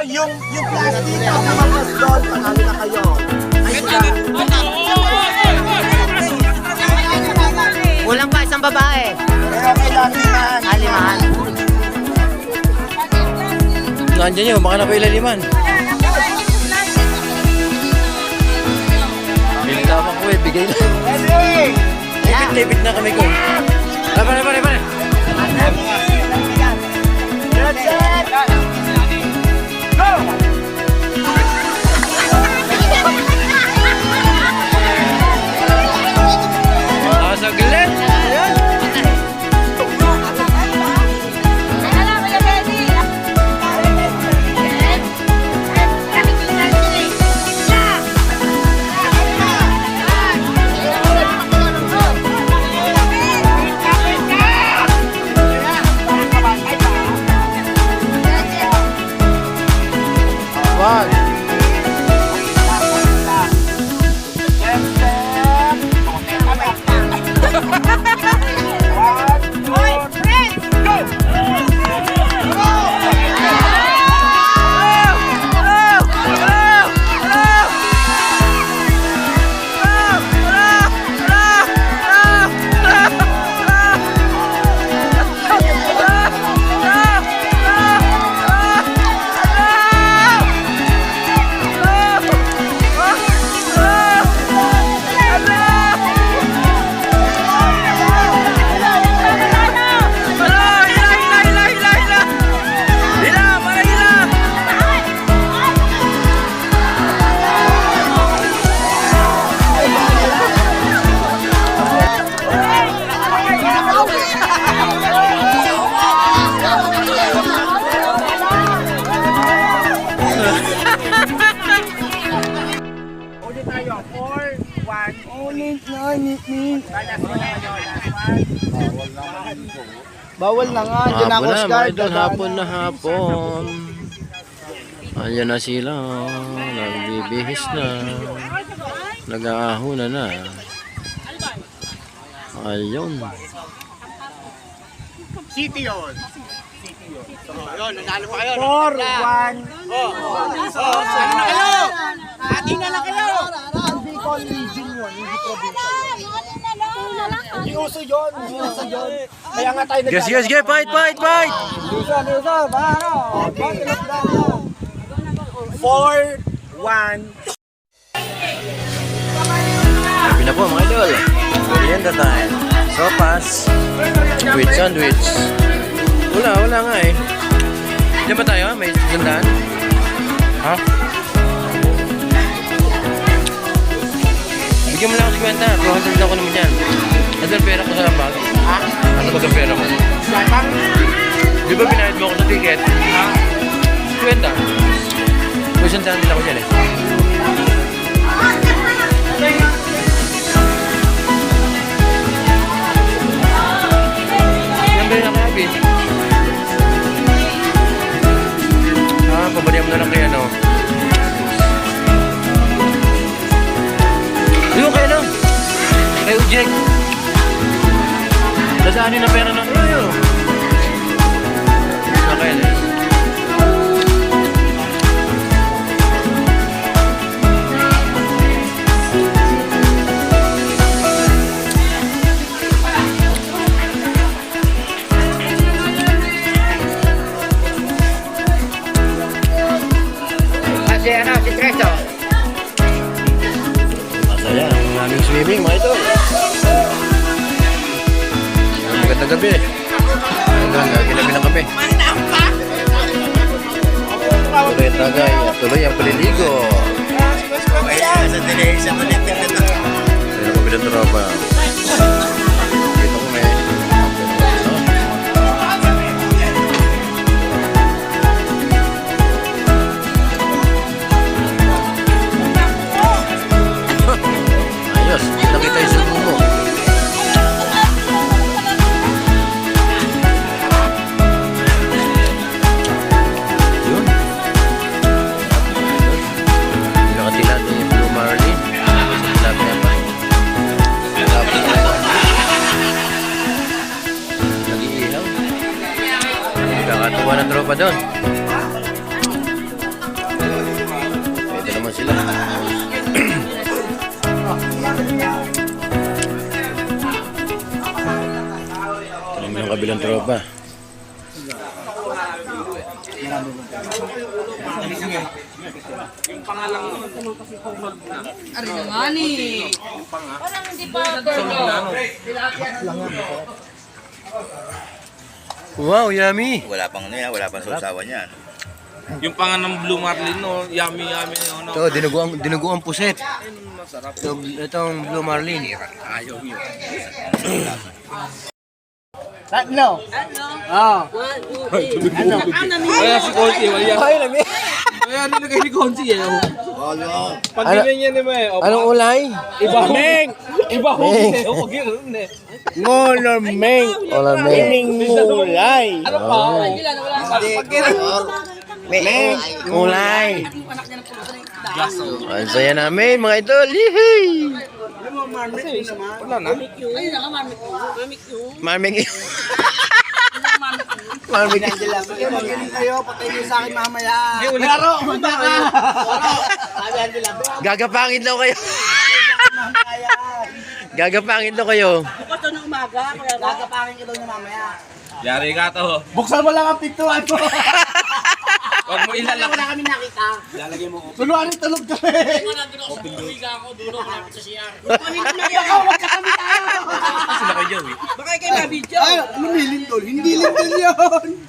Yung plastic at naman mas doon, panalo na kayo. Ay, Kulang pa isang babae. pero kailangan limahan. Alimahan. Nandiyan yun, baka na pa ilaliman. Binitaman ko eh, bigay na. Lipit na kami ko. Pare. That's it! Go! Saglit! Bawal na nga, dyan ang Coast Guard. Hapon na hapon. Ayan na sila. Nagbibihis na. Nag-aahuna na. Ayun. City yun. Yun, nanalo pa kayo. 4-1. Ano na kayo? Ating na lang kayo. Hindi ko region yun, hindi probinsya. Hindi uso yun, hindi uso yun. Kaya nga tayo Yes, fight! Uso, baro. 4-1. Happy na po mga idol. Merienda time. Sopas. With sandwich. Wala nga eh. Diyan ba tayo? May gandaan? Ha? Bigyan mo lang ako 50. 200 lang ko naman yan. Ano ang pera ko sa bag? Ha? Ano ba ang pera ko? Di ba binayad mo ako sa ticket? Ha? 50. Kung isang sandal ako dyan eh. Yan ba yun ako happy? Pabalihan mo na lang kay ano. Yung kay ano? Kay Ujek. Dadaanin na pera ng ano. Nakaya na yun. Si Treso. Masaya ang aming swimming mga ito. Magandang gabi. Magandang gabi ng kami. Tuloy ang tagay at tuloy ang paliligo. Pero kami ng tropa. Dito kami. Ayos, nakita yung sumo mo. Yun. pa doon. Ito naman sila. Ito naman yung kabilang tropa. Wow, yummy! Wala pang ano yan, wala pang sausawan yan. Yung pangan ng Blue Marlin, no? Yummy, yummy. No? Ito, dinuguang puset. Itong Blue Marlin. Ayaw yun. Tatlo. Oo. Kaya si Consi, wala. Ay, lami! Kaya nilagay ni Consi, eh. Pag ganyan niya naman, eh. Anong ulay? Iba ho. Meng! Iba ho. Meng! Huwag yun, eh. Ngolameng. Olameng. Mingulay. Ano pa? Meng! Ulay! Ang saya namin, mga idol! Yehey! Wala na. Marming. Marming. Magaling kayo, patay niyo sa akin mamaya. Laro! Gagapangin daw kayo. Gagapangin daw kayo. Bukas to ng umaga, kaya gagapangin ka daw niya mamaya. Yari ka to. Buksan mo lang ang pintuan mo. Huwag mo ilalak. Wala kami nakita. Tuluan ang tulog kami. Huwag ka kami tayo. Sila kay Joey. Baka kayo mabidyo. Ay, ano may lindol? Hindi lindol yun.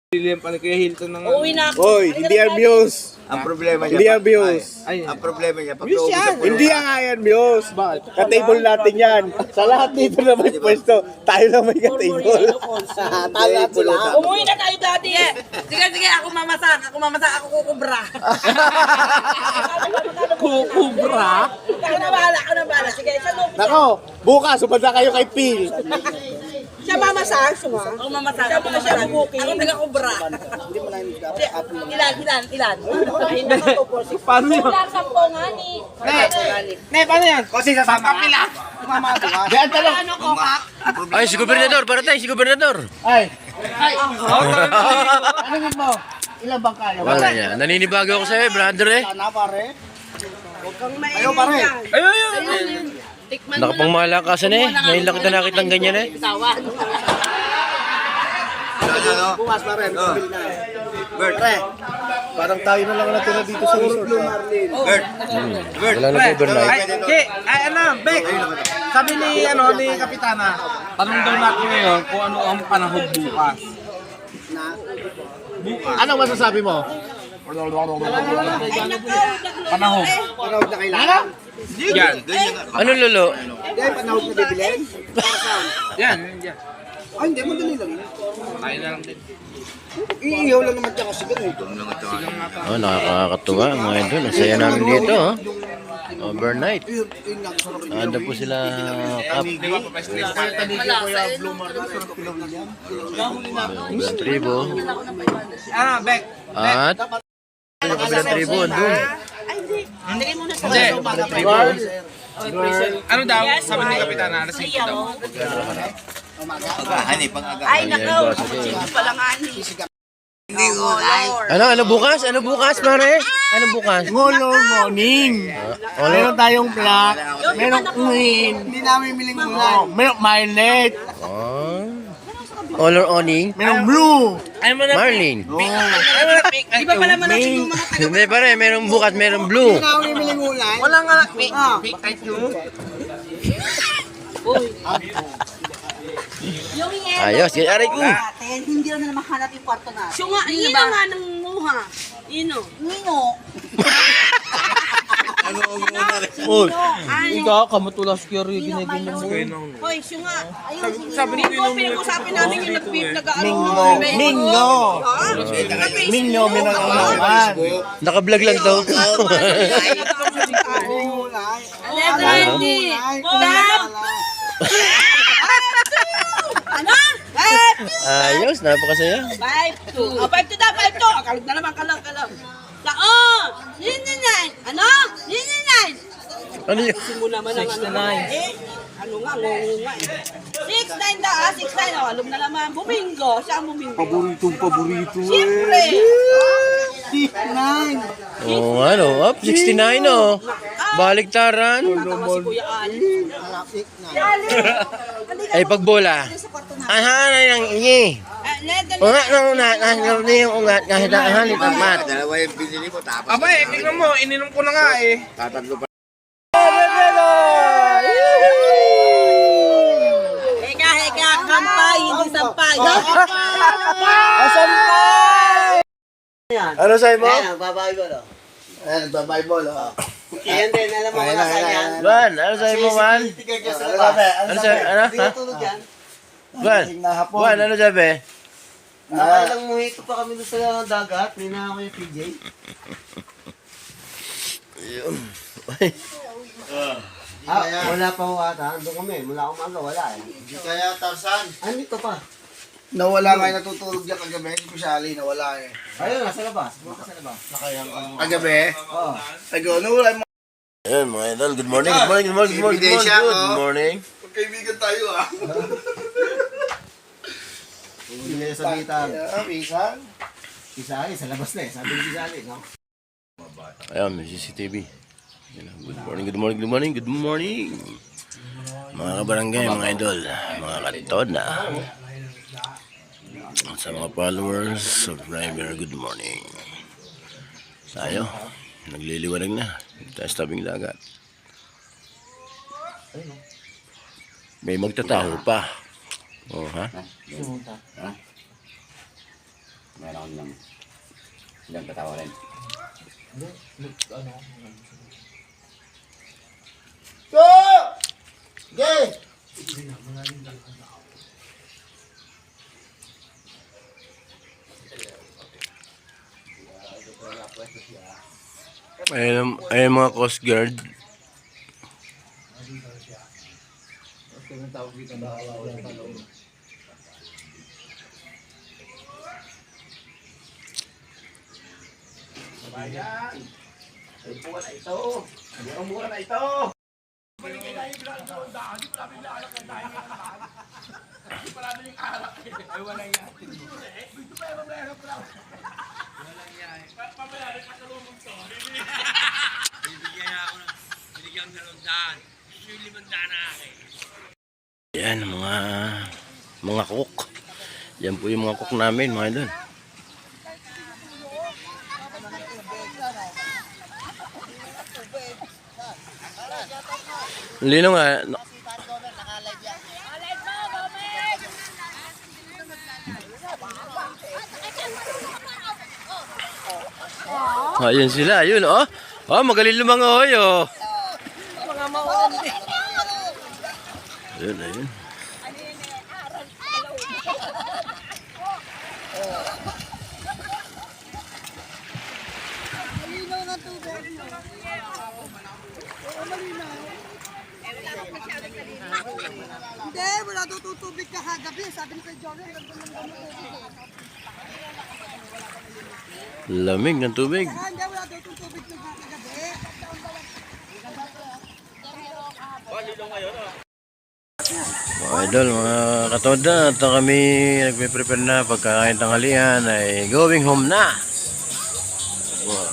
Lilihan pa ni Kuya Hilton ng... Uuwi na ako. Hoy, hindi abuse. Ang problema niya. Hindi abuse. Ang problema niya, pag naubos ang Hindi nga yan, Bios. Ka-table natin yan. Sa lahat dito na may pwesto, tayo na may ka-table. Tayo sila. Umuwi na tayo dati. Sige, ako mamasak. Ako kukubra. Kukubra? Ako na bahala. Sige, siya mo. Nako, bukas, upada kayo kay Phil. Siya mamasak. Ako mamasak. Siya bubuking. Ako taga-kubra. Ilan? Paano yun? Sampo nga ni. Ne, paano yan? Kasi sasama. Diyan talong. Ay, si Gobernador, para tayo, si Gobernador. Ay. Ano mo? Ilang bang kaya? Wala niya. Naninibago ako sa'yo, brother eh. Sana pare. Huwag kang mainit. Ayaw pare. Ayun. Tikman mo Nakapang malakasan eh. Ngayon lang kita nakitang ganyan eh. Tawan. Bukas pare. Bert. Parang tayo na lang natira dito sa resort. Wala na po, overnight. Ay, Bek. Sabi ni Kapitana, tanong daw natin ngayon kung ano ang panahon bukas. Anong masasabi mo? Panahon. Panahon na kailangan? Yan. Ano lolo? Hindi, panahon na bibilin. Yan. Ay, hindi, madali lang. Tayo na lang din. Iihaw lang naman siya kasi ganun. Oh, nakakatuwa mga idol. Ang saya namin dito. Oh. Overnight. Yun nga, sarap rin. Ando po sila cup. Kabilang tribo. Bek. At yung kabilang tribo, andun. Lagay mo na sa Hindi. Kabilang tribo. Ano daw? Sabi ni Kapitana, alas 5 daw. Agahan eh, pang-agahan. Ay, Ayan, nakaw. boss. Okay. Pala nga ni. Ano bukas? Ano bukas, pare? Ano bukas? Ngolong morning. Meron tayong black, merong queen. Hindi namin miling ulan. Merong violet, Oh. Color awning. merong blue. Marlin. Di ba pala man yung mga Hindi pare, merong bukas, merong blue. Hindi namin miling ulan. Wala nga. Yung Ayos, yan aray ko. hindi na mahanap yung kwarto na. Siya nga, yun nga ng muha. Ino. Ikaw, kamutulas kaya rin ginagin mo. Hoy, siya nga. Ayun, sabi ni Pino, pinag-usapin namin yung nag-ano. Mingo. Mingo, merong ulan. Naka-vlog lang to. Ano? Ayos, napakasaya. 5-2. 5-2 na, 5-2. Kalag na naman, kalang. Saan? Yun. Ano? Yun. Ano yun? Mo naman ang ano. Ano nga, ngunga eh. 6'9" daw, 6'9". Oh, alam na naman, bumingo. Siya ang bumingo. Paborito eh. Siyempre. 6'9". Oh, ano? Up, 69 oh. Baliktaran. Tatawa si Kuya Ali. Ay, pagbola. Aha, na yung ingi. Ungat na ungat. Nasa yung ungat. Kahit ahan, itapat. Dalawa yung binili mo, tapos... Abay, tingnan mo, ininom ko na nga eh. Tatatlo pa. Heka, kampay, hindi sampay. Ano sa'yo mo? Yan din, alam mo wala sa yan. Juan, ano sa'yo mo, Juan? Ano sa'yo? Ano? Ha? Tulog yan. Juan, Juan, ano sabi? Nakailang mojito pa kami doon sa dagat. Nina ko yung PJ. Wala pa ho ata. Andun kami. Mula umaga, wala eh. Hindi kaya Tarzan. Andito pa. Nawala nga yung natutulog dyan kagabi. Especially, nawala eh. Ayun, nasa labas. Buka sa labas. Kagabi? Oo. Nawala yung Ayan, mga idol. Good morning, good morning, good morning, good morning. Good morning. magkaibigan tayo ah. Hindi na sa bitang. Pisan. Isali, sa labas na eh. Sabi ni Isali, no? Ayan, may CCTV. Ayan, good morning, good morning, good morning, good morning. Mga kabarangay, mga idol, mga katod na. Sa mga followers, subscriber, good morning. Tayo, nagliliwanag na. Tayo sa tabing dagat. May magtataho pa. Oh, ha? Meron lang. Ilang katawa rin. Ayun mga Coast Guard. Yan mga cook. Yan po yung mga cook namin, mga idol. Lino nga. Ayun sila, ayun oh. Oh, magaling lumangoy oh. Ayun, ayun. Hindi, wala daw tutubig ka kagabi. Sabi ni Kuya Joel, Lamig ng tubig. hindi, wala daw tutubig na kagabi. Mga idol, mga katoda, at kami nagpe-prepare na pagkakain tanghalian ay going home na. Wow.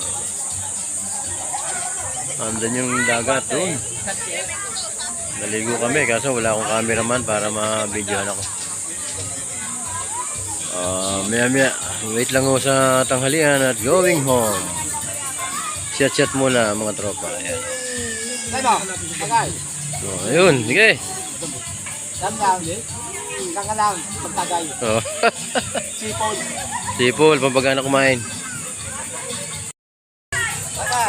Andun yung dagat doon. Naligo kami kaso wala akong cameraman para ma-videohan ako. Maya wait lang ako sa tanghalian at going home. Chat muna mga tropa. Ayan. So, ayun, sige. Oh. Sipol, pampagana kumain.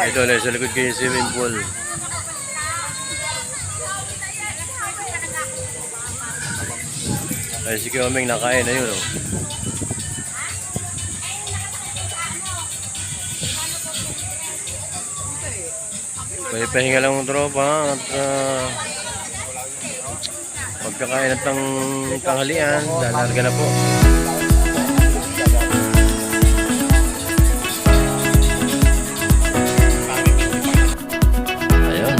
Ito ulit sa likod kayo swimming pool. Ay si Kioming nakain na yun oh. Pahinga lang ng tropa at pagkakain at tanghalian, lalarga na po. Ayun.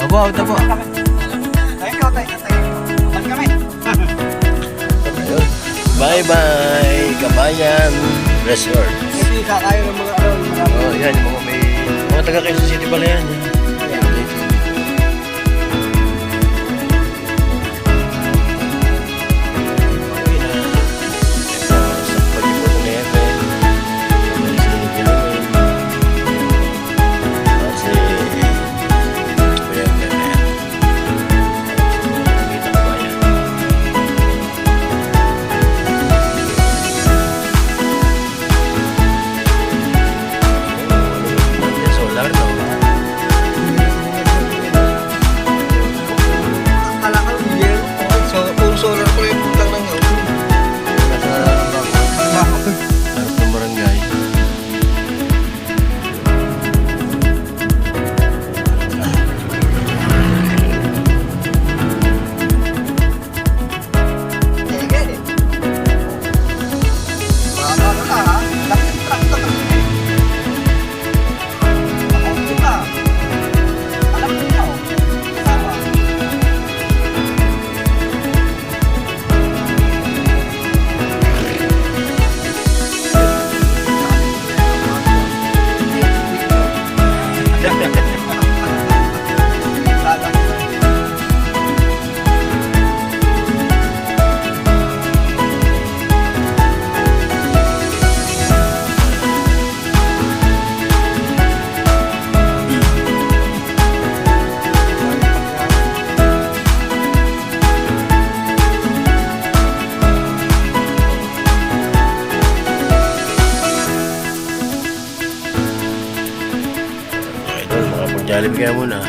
Abo, ito po. Thank you. Bye-bye, Kabayan Resort. Hindi kakayo ng mga ano. Oh, yan, yung mga taga Quezon City pala yan. Solar, no? Akala ko yun. So, kung solar ko yung putang ng yun. Harap ng barangay. Idol, makapag-Jollibee kaya muna.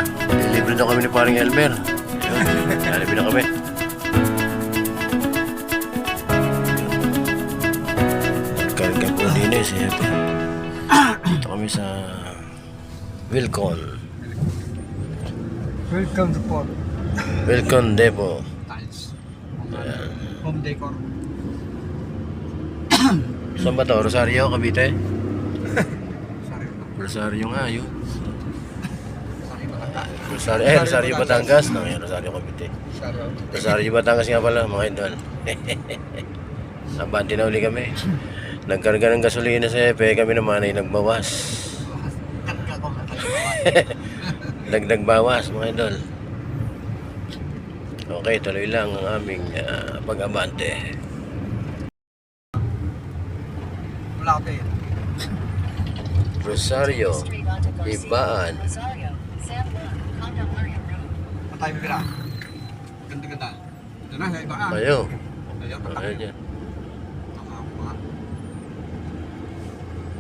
Libre daw kami ni paring Elmer. Ayun, Jollibee na kami. Nagkarga po din eh, siya. Dito kami sa Wilcon. Welcome to Port. Wilcon Depot. Home decor. Saan ba to? Rosario, Cavite? Rosario nga, yun. Rosario Batangas. No, yan, Rosario Cavite. Rosario Batangas nga pala, mga idol. Abante na uli kami. Nagkarga ng gasolina sa Epe, kami naman ay nagbawas. Dagdag bawas, mga idol. Okay, tuloy lang ang aming pag-abante. Wala ko yun. Rosario, Ibaan. Patay mo kira. Ganda-ganda. Ito na, iba ka. Ayo. Ayaw, Ayo dyan.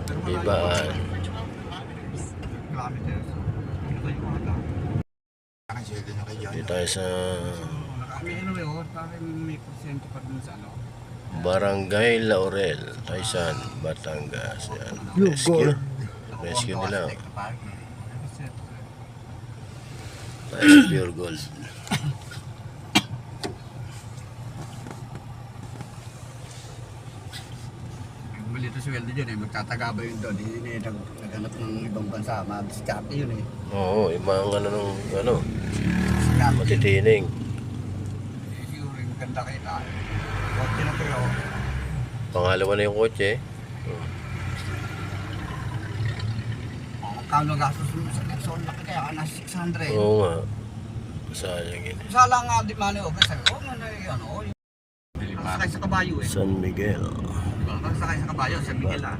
Pero wala Ibaan. kilometers. Ito yung mga lang. Dito tayo sa May ano yun, parang may porsyento pa dun sa ano. Barangay Laurel, Taysan, Batangas. Yan. Rescue. Rescue nila. Tayo sa Pure Gold. Bumili ito si Weldy dyan eh, magtataga ba yun doon? Hindi na naghanap ng ibang bansa, mag-discarte yun eh. Oo, ibang ano, Discarte. matitining. Siguro yung maganda kita. Kotse na pero, Pangalawa na yung kotse. magkano gastos mo sa Quezon, laki kaya ka na 600. Oo nga. Sayang yun. Sala nga di mani okay, sabi ko, ano yun, ano, nakasakay sa kabayo eh. San Miguel. Nakasakay sa kabayo, sa Miguel ah.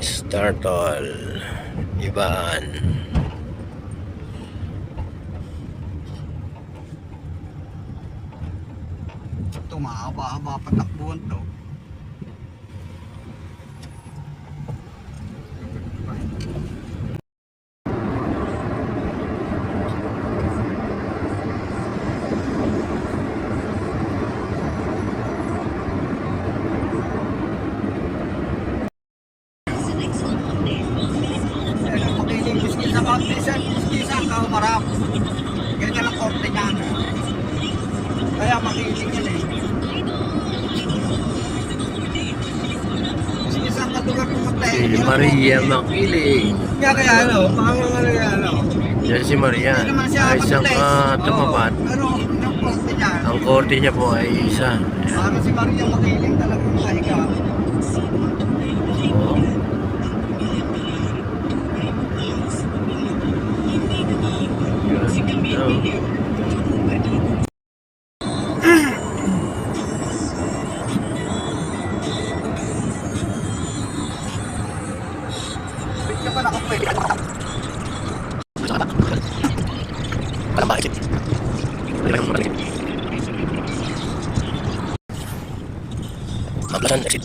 Startol. Ibaan. Ito mahaba-haba patakbuhan to. Ganyan ang korte niyan. Kaya makiling yan eh. Si Maria Makiling. Nga kaya ano, parang ano kaya ano. Yan si Maria. Ay isang tumapat. Ano, yung poste niya. Ang korte niya po ay isa. Parang si Maria makiling talaga yung kahiga. Oh. Ganda. Mablasan exit.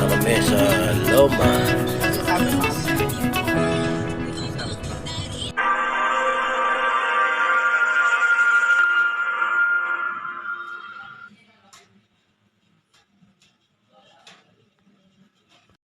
Kami sa Loma.